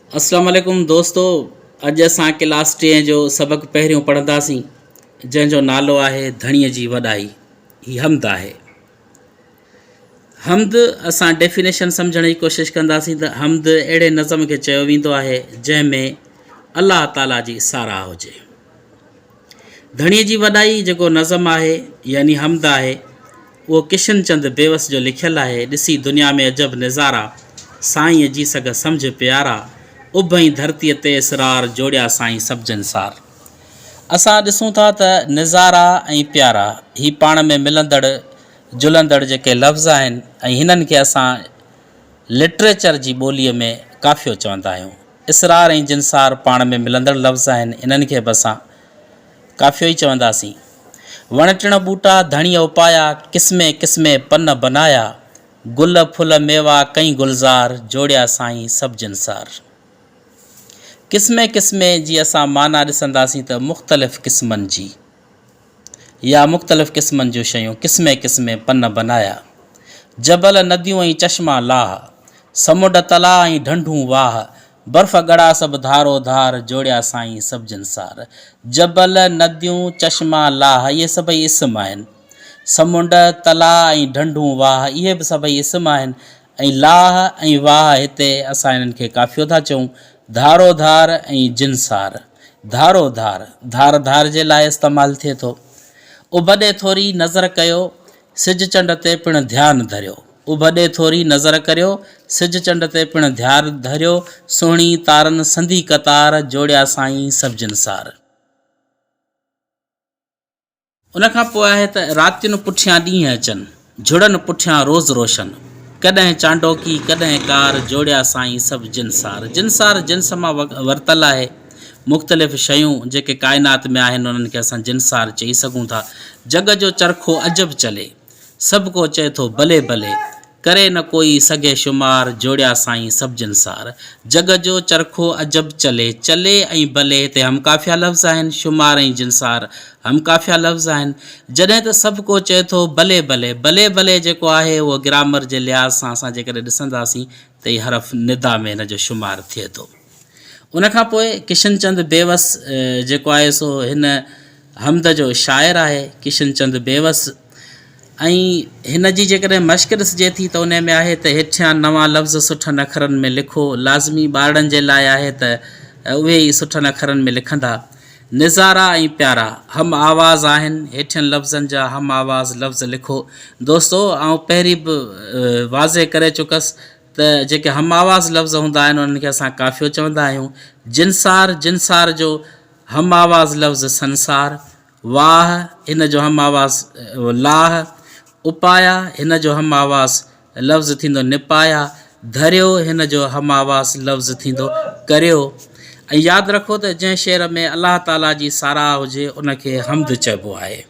अस्सलाम वालेकुम दोस्तों। अॼु असां क्लास 10 जो सबक़ पहिरियों पढ़ंदासीं जंहिंजो नालो आहे धणीअ जी वॾाई। ही हमद आहे। हमद असां डेफिनेशन सम्झण जी कोशिशि कंदासीं त हमद अहिड़े नज़म खे चयो वेंदो आहे जंहिंमें अलाह ताला जी साराह हुजे। धणीअ जी वॾाई जेको नज़म आहे यानी हमद आहे उहो किशन चंद बेवस जो लिखियलु आहे। ॾिसी दुनिया में अजब नज़ारा, साईं जी सघ सम्झ प्यारा, उभई धरतीअ ते इसरार, जोड़िया साईं सभु जंसार। असां ॾिसूं था त नज़ारा ऐं प्यारा ही पाण में मिलंदड़ जुलंदड़ जेके लफ़्ज़ आहिनि ऐं हिननि खे असां लिटरेचर जी ॿोलीअ में काफ़ियो चवंदा आहियूं। इसरार ऐं जिनसार पाण में मिलंदड़ लफ़्ज़ आहिनि, इन्हनि खे बि असां काफ़ियो ई चवंदासीं। वण टिण ॿूटा धणीअ उपाया, क़िस्मे क़िस्मे पन बनाया, गुल फुल मेवा कई गुलज़ार, जोड़िया साईं सभु जिनसार। क़िस्मे क़िस्मे जी असां माना ॾिसंदासीं त मुख़्तलिफ़ क़िस्मनि जी या मुख़्तलिफ़ क़िस्मनि जूं शयूं। क़िस्मे क़िस्मे पन बनाया, जबल नदियूं ऐं चश्मा लाह, समुंड तला ऐं ढंढूं वाह, बर्फ़ गड़ा सभु धारो धार, जोड़िया साईं सभु जिनसार। जबल नदियूं चश्मा लाह इहे सभई इस्म आहिनि। समुंड तला ऐं ढंढूं वाह इहे बि सभई इस्म आहिनि। ऐं लाह ऐं वाह हिते असां इन्हनि खे काफ़ियो था चऊं। धारो धार ऐं जिनसार। धारो धार धार धार जे लाइ इस्तेमालु थिए थो। उभॾे थोरी नज़र कयो, सिज चंड ते पिणु ध्यानु धरियो। उभॾे थोरी नज़र करियो, सिज चंड ते पिणु ध्यानु धरियो, सुहिणी तारनि संधी कतार, जोड़िया साईं सभु जिनसार। उनखां पोइ आहे त रातियुनि पुठियां ॾींहं अचनि, झुड़नि पुठियां रोज़ रोशन, कॾहिं चांडोकी कॾहिं कार, जोड़िया साईं सभु जिनसार। जिनसार जिन्स मां वरितलु आहे। मुख़्तलिफ़ शयूं जेके काइनात में आहिनि उन्हनि खे असां जिनसार चई सघूं था। जग जो चरखो अजब चले, सभु को चए थो भले भले, करे न कोई सघे शुमार, जोड़िया साईं सभु जिनसार। जग जो चरखो अजब चले, चले ऐं भले हिते हम काफ़िया लफ़्ज़ आहिनि, शुमार ऐं जिनसार हम काफ़िया लफ़्ज़ आहिनि। जॾहिं त सभु को चए थो भले भले, भले भले जेको आहे उहो ग्रामर जे लिहाज़ सां असां जेकॾहिं ॾिसंदासीं त हीअ हरफ़ निदा में हिन जो शुमार थिए थो। उनखां पोइ किशन चंद बेवस जेको आहे सो हिन हमद जो शाइर आहे, किशन चंद बेवस। ऐं हिन जी जेकॾहिं मश्क ॾिसिजे थी त उन में आहे त हेठियां नवां लफ़्ज़ सुठनि अखरनि में लिखो। लाज़मी ॿारनि जे लाइ आहे त उहे ई सुठनि अखरनि में लिखंदा। निज़ारा ऐं प्यारा हम आवाज़ आहिनि, हेठियनि लफ़्ज़नि जा हम आवाज़ लफ़्ज़ लिखो। दोस्तो आउं पहिरीं बि वाज़े करे चुकसि त जेके हम आवाज़ लफ़्ज़ हूंदा आहिनि उन्हनि खे असां काफ़ियो चवंदा आहियूं। जिनसार जिनसार जो हम आवाज़ लफ़्ज़ संसार, वाह हिन जो हम आवाज़ लाह, उपाया हिन जो हम आवाज़ लफ़्ज़ थींदो निपाया, धरियो हिन जो हम आवाज़ लफ़्ज़ थींदो करियो। ऐं यादि रखो त जंहिं शेर में अलाह ताला जी साराह हुजे उनखे हमद चइबो आहे।